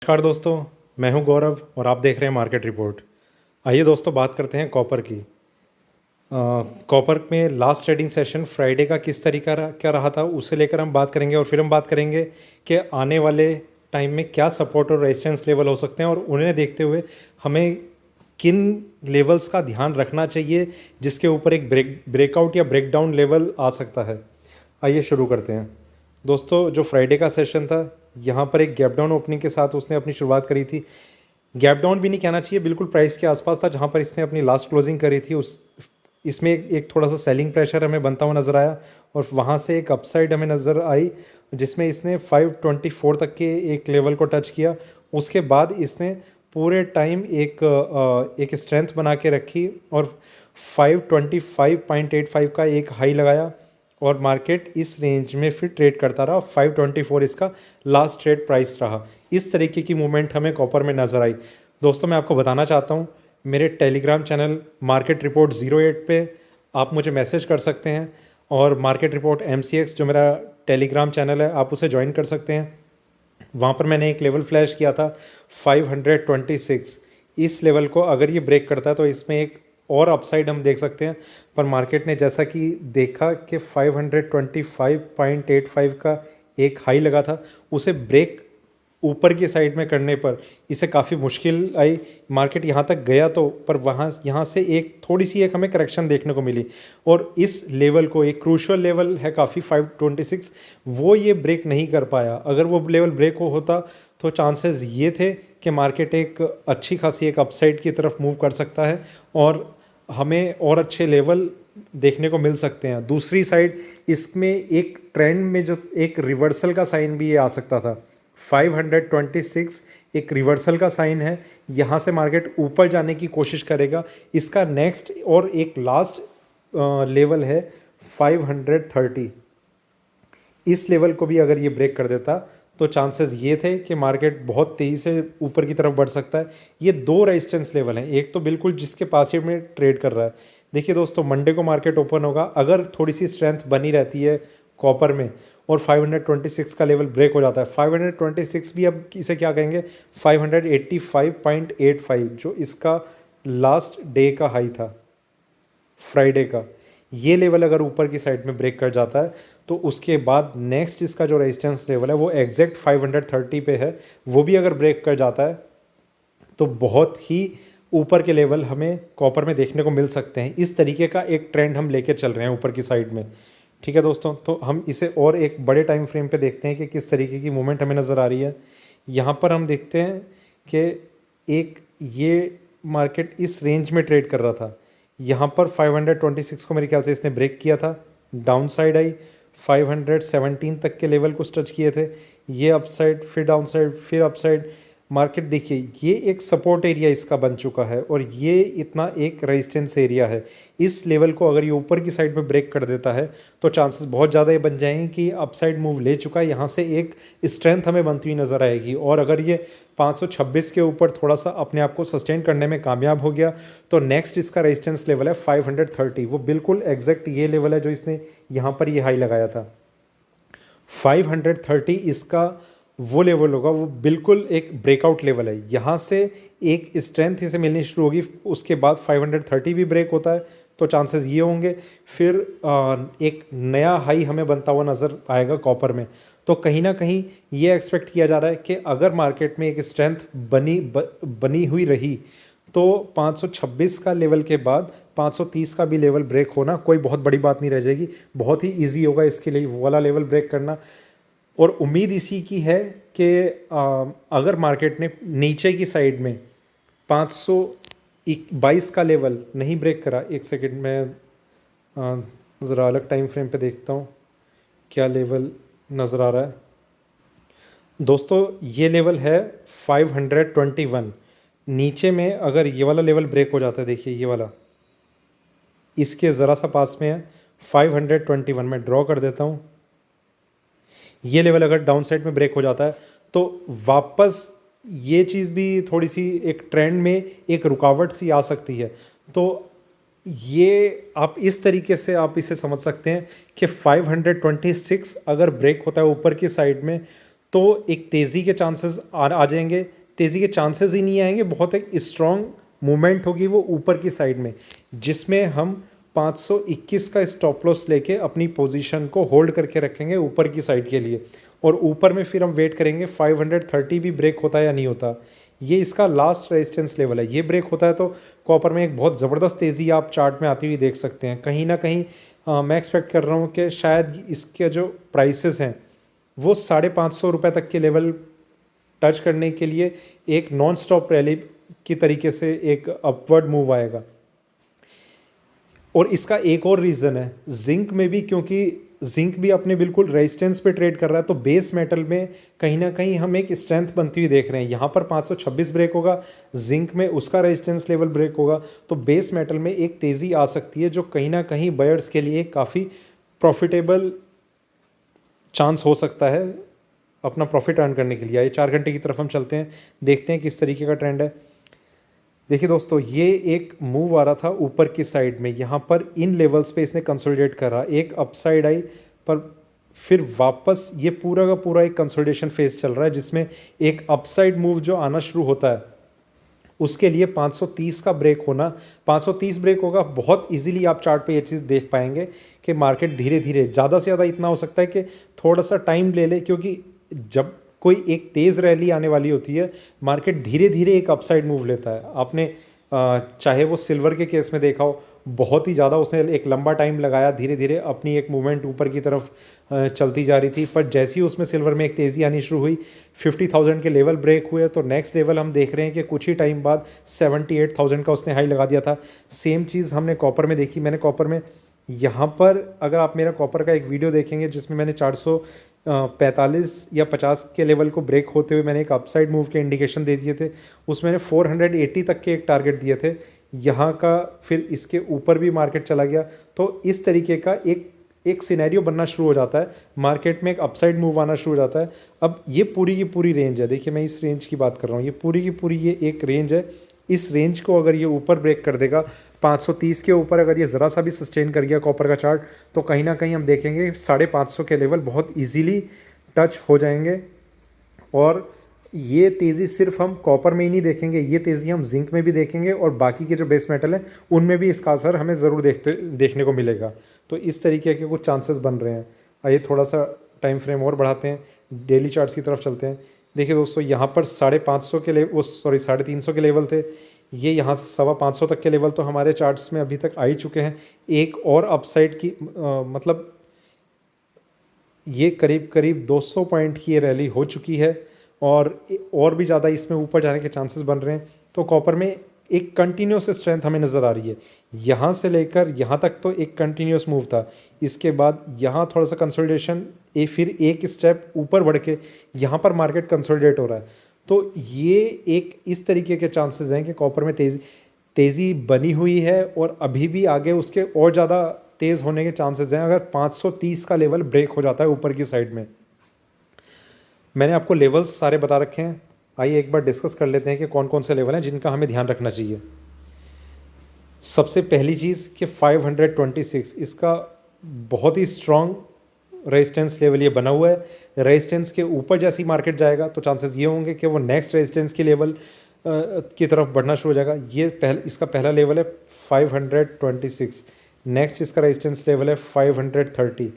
नमस्कार दोस्तों, मैं हूं गौरव और आप देख रहे हैं मार्केट रिपोर्ट। आइए दोस्तों बात करते हैं कॉपर की। कॉपर में लास्ट ट्रेडिंग सेशन फ्राइडे का किस तरीका क्या रहा था उसे लेकर हम बात करेंगे और फिर हम बात करेंगे कि आने वाले टाइम में क्या सपोर्ट और रेजिस्टेंस लेवल हो सकते हैं और उन्हें देखते हुए हमें किन लेवल्स का ध्यान रखना चाहिए जिसके ऊपर एक ब्रेकआउट या ब्रेकडाउन लेवल आ सकता है। आइए शुरू करते हैं। दोस्तों, जो फ्राइडे का सेशन था, यहाँ पर एक गैप डाउन ओपनिंग के साथ उसने अपनी शुरुआत करी थी। गैप डाउन भी नहीं कहना चाहिए, बिल्कुल प्राइस के आसपास था जहाँ पर इसने अपनी लास्ट क्लोजिंग करी थी। उस इसमें एक थोड़ा सा सेलिंग प्रेशर हमें बनता हुआ नज़र आया और वहाँ से एक अपसाइड हमें नज़र आई जिसमें इसने 524 तक के एक लेवल को टच किया। उसके बाद इसने पूरे टाइम एक स्ट्रेंथ बना के रखी और 525.85 का एक हाई लगाया और मार्केट इस रेंज में फिर ट्रेड करता रहा। 524 इसका लास्ट ट्रेड प्राइस रहा। इस तरीके की मूवमेंट हमें कॉपर में नज़र आई। दोस्तों, मैं आपको बताना चाहता हूँ, मेरे टेलीग्राम चैनल मार्केट रिपोर्ट 08 पे आप मुझे मैसेज कर सकते हैं और मार्केट रिपोर्ट MCX जो मेरा टेलीग्राम चैनल है आप उसे ज्वाइन कर सकते हैं। वहाँ पर मैंने एक लेवल फ्लैश किया था 526। इस लेवल को अगर ये ब्रेक करता है तो इसमें एक और अपसाइड हम देख सकते हैं, पर मार्केट ने जैसा कि देखा कि 525.85 का एक हाई लगा था, उसे ब्रेक ऊपर की साइड में करने पर इसे काफ़ी मुश्किल आई। मार्केट यहाँ तक गया तो पर यहाँ से एक थोड़ी सी एक हमें करेक्शन देखने को मिली और इस लेवल को, एक क्रूशियल लेवल है काफ़ी 526, वो ये ब्रेक नहीं कर पाया। अगर वो लेवल ब्रेक होता तो चांसेस ये थे कि मार्केट एक अच्छी खासी एक अपसाइड की तरफ मूव कर सकता है और हमें और अच्छे लेवल देखने को मिल सकते हैं। दूसरी साइड इसमें एक ट्रेंड में जो एक रिवर्सल का साइन भी ये आ सकता था। 526 एक रिवर्सल का साइन है, यहाँ से मार्केट ऊपर जाने की कोशिश करेगा। इसका नेक्स्ट और एक लास्ट लेवल है 530। इस लेवल को भी अगर ये ब्रेक कर देता तो चांसेस ये थे कि मार्केट बहुत तेज़ी से ऊपर की तरफ बढ़ सकता है। ये दो रेजिस्टेंस लेवल हैं, एक तो बिल्कुल जिसके पास ही में ट्रेड कर रहा है। देखिए दोस्तों, मंडे को मार्केट ओपन होगा, अगर थोड़ी सी स्ट्रेंथ बनी रहती है कॉपर में और 526 का लेवल ब्रेक हो जाता है, 526 भी अब इसे क्या कहेंगे, 585.85 जो इसका लास्ट डे का हाई था फ्राइडे का, ये लेवल अगर ऊपर की साइड में ब्रेक कर जाता है तो उसके बाद नेक्स्ट इसका जो रेजिस्टेंस लेवल है वो एग्जैक्ट 530 पे है, वो भी अगर ब्रेक कर जाता है तो बहुत ही ऊपर के लेवल हमें कॉपर में देखने को मिल सकते हैं। इस तरीके का एक ट्रेंड हम लेके चल रहे हैं ऊपर की साइड में। ठीक है दोस्तों, तो हम इसे और एक बड़े टाइम फ्रेम पे देखते हैं कि किस तरीके की मूवमेंट हमें नज़र आ रही है। यहाँ पर हम देखते हैं कि एक ये मार्केट इस रेंज में ट्रेड कर रहा था। यहाँ पर 526 को मेरे ख्याल से इसने ब्रेक किया था, डाउन साइड आई, 517 तक के लेवल को टच किए थे, ये अपसाइड, फिर डाउन साइड, फिर अपसाइड। मार्केट देखिए, ये एक सपोर्ट एरिया इसका बन चुका है और ये इतना एक रेजिस्टेंस एरिया है। इस लेवल को अगर ये ऊपर की साइड में ब्रेक कर देता है तो चांसेस बहुत ज़्यादा ये बन जाएंगे कि अपसाइड मूव ले चुका है, यहाँ से एक स्ट्रेंथ हमें बनती हुई नज़र आएगी। और अगर ये 526 के ऊपर थोड़ा सा अपने आप को सस्टेन करने में कामयाब हो गया तो नेक्स्ट इसका रेजिस्टेंस लेवल है 530। वो बिल्कुल एग्जैक्ट ये लेवल है जो इसने यहाँ पर ये हाई लगाया था। 530 इसका वो लेवल होगा, वो बिल्कुल एक ब्रेकआउट लेवल है। यहाँ से एक स्ट्रेंथ इसे मिलनी शुरू होगी, उसके बाद 530 भी ब्रेक होता है तो चांसेस ये होंगे फिर एक नया हाई हमें बनता हुआ नज़र आएगा कॉपर में। तो कहीं ना कहीं ये एक्सपेक्ट किया जा रहा है कि अगर मार्केट में एक स्ट्रेंथ बनी हुई रही तो 526 का लेवल के बाद 530 का भी लेवल ब्रेक होना कोई बहुत बड़ी बात नहीं रह जाएगी। बहुत ही ईजी होगा इसके लिए वो वाला लेवल ब्रेक करना। और उम्मीद इसी की है कि अगर मार्केट ने नीचे की साइड में 522 का लेवल नहीं ब्रेक करा, एक सेकंड में ज़रा अलग टाइम फ्रेम पे देखता हूँ क्या लेवल नज़र आ रहा है। दोस्तों, ये लेवल है 521। नीचे में अगर ये वाला लेवल ब्रेक हो जाता है, देखिए ये वाला इसके ज़रा सा पास में है 521, मैं ड्रॉ कर देता हूँ। ये लेवल अगर डाउन साइड में ब्रेक हो जाता है तो वापस ये चीज़ भी थोड़ी सी एक ट्रेंड में एक रुकावट सी आ सकती है। तो ये आप इस तरीके से आप इसे समझ सकते हैं कि 526 अगर ब्रेक होता है ऊपर की साइड में तो एक तेज़ी के चांसेस आ जाएंगे। तेज़ी के चांसेस ही नहीं आएंगे, बहुत एक स्ट्रॉन्ग मूवमेंट होगी वो ऊपर की साइड में, जिसमें हम 521 का स्टॉप लॉस लेके अपनी पोजीशन को होल्ड करके रखेंगे ऊपर की साइड के लिए। और ऊपर में फिर हम वेट करेंगे 530 भी ब्रेक होता है या नहीं होता। ये इसका लास्ट रेजिस्टेंस लेवल है। ये ब्रेक होता है तो कॉपर में एक बहुत ज़बरदस्त तेज़ी आप चार्ट में आती हुई देख सकते हैं। कहीं ना कहीं मैं एक्सपेक्ट कर रहा हूँ कि शायद इसके जो प्राइसेस हैं वो 550 तक के लेवल टच करने के लिए एक नॉन स्टॉप रैली की तरीके से एक अपवर्ड मूव आएगा। और इसका एक और रीज़न है जिंक में भी, क्योंकि जिंक भी अपने बिल्कुल रेजिस्टेंस पे ट्रेड कर रहा है, तो बेस मेटल में कहीं ना कहीं हम एक स्ट्रेंथ बनती हुई देख रहे हैं। यहाँ पर 526 ब्रेक होगा, जिंक में उसका रेजिस्टेंस लेवल ब्रेक होगा, तो बेस मेटल में एक तेज़ी आ सकती है जो कहीं ना कहीं बायर्स के लिए काफ़ी प्रॉफिटेबल चांस हो सकता है अपना प्रॉफिट अर्न करने के लिए। आइए 4 घंटे की तरफ हम चलते हैं, देखते हैं किस तरीके का ट्रेंड है। देखिए दोस्तों, ये एक मूव आ रहा था ऊपर की साइड में, यहाँ पर इन लेवल्स पे इसने कंसोलिडेट करा, एक अपसाइड आई, पर फिर वापस ये पूरा का पूरा एक कंसोलिडेशन फेज चल रहा है, जिसमें एक अपसाइड मूव जो आना शुरू होता है उसके लिए 530 का ब्रेक होना, 530 ब्रेक होगा, बहुत इजीली आप चार्ट पे ये चीज़ देख पाएंगे कि मार्केट धीरे धीरे, ज़्यादा से ज़्यादा इतना हो सकता है कि थोड़ा सा टाइम ले ले, क्योंकि जब कोई एक तेज़ रैली आने वाली होती है मार्केट धीरे धीरे एक अपसाइड मूव लेता है। आपने चाहे वो सिल्वर के केस में देखा हो, बहुत ही ज़्यादा उसने एक लंबा टाइम लगाया, धीरे धीरे अपनी एक मूवमेंट ऊपर की तरफ चलती जा रही थी, पर जैसे ही उसमें सिल्वर में एक तेज़ी आनी शुरू हुई, 50,000 के लेवल ब्रेक हुए, तो नेक्स्ट लेवल हम देख रहे हैं कि कुछ ही टाइम बाद 78,000 का उसने हाई लगा दिया था। सेम चीज़ हमने कॉपर में देखी। मैंने कॉपर में यहाँ पर, अगर आप मेरा कॉपर का एक वीडियो देखेंगे जिसमें मैंने 445 या 50 के लेवल को ब्रेक होते हुए मैंने एक अपसाइड मूव के इंडिकेशन दे दिए थे, उसमें मैंने 480 तक के एक टारगेट दिए थे। यहाँ का फिर इसके ऊपर भी मार्केट चला गया, तो इस तरीके का एक सिनेरियो बनना शुरू हो जाता है, मार्केट में एक अपसाइड मूव आना शुरू हो जाता है। अब ये पूरी की पूरी रेंज है, देखिए मैं इस रेंज की बात कर रहा हूँ, ये पूरी की पूरी ये एक रेंज है। इस रेंज को अगर ये ऊपर ब्रेक कर देगा, 530 के ऊपर अगर ये ज़रा सा भी सस्टेन कर गया कॉपर का चार्ट, तो कहीं ना कहीं हम देखेंगे 550 के लेवल बहुत इजीली टच हो जाएंगे। और ये तेज़ी सिर्फ हम कॉपर में ही नहीं देखेंगे, ये तेज़ी हम जिंक में भी देखेंगे, और बाकी के जो बेस मेटल हैं उनमें भी इसका असर हमें ज़रूर देखने को मिलेगा। तो इस तरीके के कुछ चांसेस बन रहे हैं। आइए थोड़ा सा टाइम फ्रेम और बढ़ाते हैं, डेली चार्ट्स की तरफ चलते हैं। देखिए दोस्तों, यहाँ पर 550 के लेवल, वो सॉरी 350 के लेवल थे, ये यहाँ से 525 तक के लेवल तो हमारे चार्ट्स में अभी तक आ ही चुके हैं। एक और अपसाइड की मतलब ये करीब करीब 200 पॉइंट की ये रैली हो चुकी है, और भी ज़्यादा इसमें ऊपर जाने के चांसेस बन रहे हैं। तो कॉपर में एक कंटिन्यूस स्ट्रेंथ हमें नज़र आ रही है, यहाँ से लेकर यहाँ तक तो एक कंटिन्यूस मूव था, इसके बाद यहाँ थोड़ा सा कंसोलिडेशन, फिर एक स्टेप ऊपर बढ़ के यहाँ पर मार्केट कंसोलिडेट हो रहा है। तो ये एक इस तरीके के चांसेस हैं कि कॉपर में तेज़ी बनी हुई है, और अभी भी आगे उसके और ज़्यादा तेज़ होने के चांसेस हैं अगर 530 का लेवल ब्रेक हो जाता है ऊपर की साइड में। मैंने आपको लेवल्स सारे बता रखे हैं, आइए एक बार डिस्कस कर लेते हैं कि कौन कौन से लेवल हैं जिनका हमें ध्यान रखना चाहिए। सबसे पहली चीज़ कि 526 इसका बहुत ही स्ट्रॉन्ग रेजिस्टेंस लेवल ये बना हुआ है। रेजिस्टेंस के ऊपर जैसी मार्केट जाएगा तो चांसेस ये होंगे कि वो नेक्स्ट रेजिस्टेंस की लेवल की तरफ बढ़ना शुरू हो जाएगा। ये इसका पहला लेवल है 526, नेक्स्ट इसका रेजिस्टेंस लेवल है 530।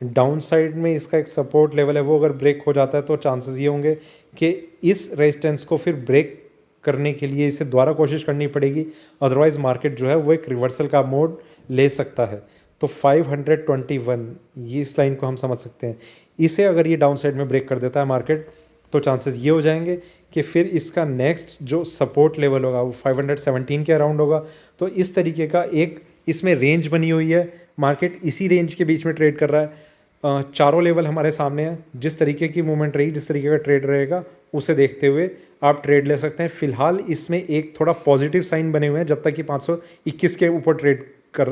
डाउन साइड में इसका एक सपोर्ट लेवल है, वो अगर ब्रेक हो जाता है तो चांसेस ये होंगे कि इस रेजिस्टेंस को फिर ब्रेक करने के लिए इसे दोबारा कोशिश करनी पड़ेगी, अदरवाइज मार्केट जो है वो एक रिवर्सल का मोड ले सकता है। तो 521 ये इस लाइन को हम समझ सकते हैं, इसे अगर ये डाउन साइड में ब्रेक कर देता है मार्केट तो चांसेस ये हो जाएंगे कि फिर इसका नेक्स्ट जो सपोर्ट लेवल होगा वो 517 के अराउंड होगा। तो इस तरीके का एक इसमें रेंज बनी हुई है, मार्केट इसी रेंज के बीच में ट्रेड कर रहा है। चारों लेवल हमारे सामने हैं, जिस तरीके की मूवमेंट रही, जिस तरीके का ट्रेड रहेगा उसे देखते हुए आप ट्रेड ले सकते हैं। फिलहाल इसमें एक थोड़ा पॉजिटिव साइन बने हुए हैं जब तक कि 521 के ऊपर ट्रेड कर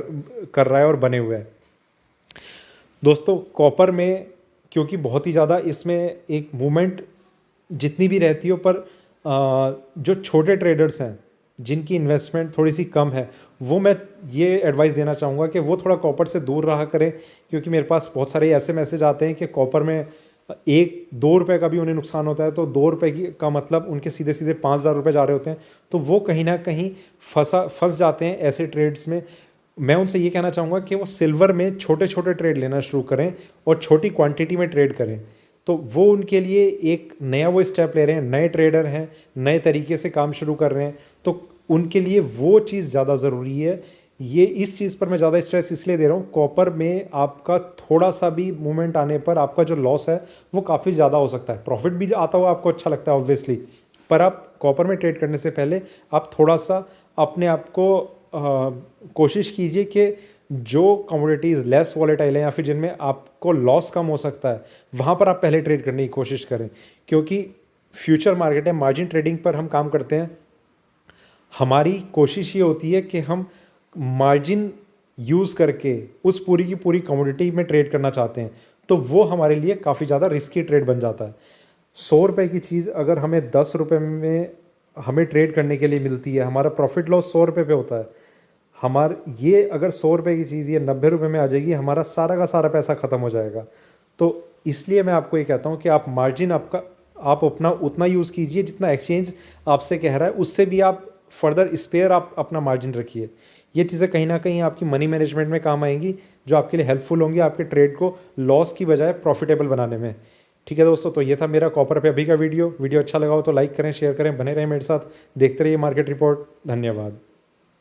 रहा है और बने हुए हैं। दोस्तों कॉपर में क्योंकि बहुत ही ज़्यादा इसमें एक मूवमेंट जितनी भी रहती हो, पर जो छोटे ट्रेडर्स हैं जिनकी इन्वेस्टमेंट थोड़ी सी कम है, वो मैं ये एडवाइस देना चाहूँगा कि वो थोड़ा कॉपर से दूर रहा करें, क्योंकि मेरे पास बहुत सारे ऐसे मैसेज आते हैं कि कॉपर में एक 2 रुपये का भी उन्हें नुकसान होता है तो 2 रुपये की का मतलब उनके सीधे सीधे 5,000 रुपये जा रहे होते हैं। तो वो कहीं ना कहीं फंस जाते हैं ऐसे ट्रेड्स में। मैं उनसे ये कहना चाहूँगा कि वो सिल्वर में छोटे छोटे ट्रेड लेना शुरू करें और छोटी क्वांटिटी में ट्रेड करें। तो वो उनके लिए एक नया वो स्टेप ले रहे हैं, नए ट्रेडर हैं, नए तरीके से काम शुरू कर रहे हैं, तो उनके लिए वो चीज़ ज़्यादा ज़रूरी है। ये इस चीज़ पर मैं ज़्यादा स्ट्रेस इसलिए दे रहा हूँ, कॉपर में आपका थोड़ा सा भी मूवमेंट आने पर आपका जो लॉस है वो काफ़ी ज़्यादा हो सकता है। प्रॉफिट भी आता हुआ आपको अच्छा लगता है ऑब्वियसली, पर आप कॉपर में ट्रेड करने से पहले आप थोड़ा सा अपने आप को कोशिश कीजिए कि जो कमोडिटीज़ लेस वॉलेटाइल हैं या फिर जिनमें आपको लॉस कम हो सकता है वहाँ पर आप पहले ट्रेड करने की कोशिश करें, क्योंकि फ्यूचर मार्केट है, मार्जिन ट्रेडिंग पर हम काम करते हैं। हमारी कोशिश ये होती है कि हम मार्जिन यूज़ करके उस पूरी की पूरी कमोडिटी में ट्रेड करना चाहते हैं, तो वो हमारे लिए काफ़ी ज़्यादा रिस्की ट्रेड बन जाता है। 100 रुपये की चीज़ अगर हमें 10 रुपये में हमें ट्रेड करने के लिए मिलती है, हमारा प्रॉफिट लॉस 100 रुपये पे होता है। ये अगर 100 रुपये की चीज़ ये 90 रुपये में आ जाएगी, हमारा सारा का सारा पैसा ख़त्म हो जाएगा। तो इसलिए मैं आपको ये कहता हूँ कि आप मार्जिन आप अपना उतना यूज़ कीजिए जितना एक्सचेंज आपसे कह रहा है, उससे भी आप फर्दर स्पेयर आप अपना मार्जिन रखिए। ये चीज़ें कहीं ना कहीं आपकी मनी मैनेजमेंट में काम आएंगी, जो आपके लिए हेल्पफुल होंगी आपके ट्रेड को लॉस की बजाय प्रॉफिटेबल बनाने में। ठीक है दोस्तों, तो ये था मेरा कॉपर पे अभी का वीडियो अच्छा लगा हो तो लाइक करें, शेयर करें, बने रहें मेरे साथ, देखते रहिए मार्केट रिपोर्ट। धन्यवाद।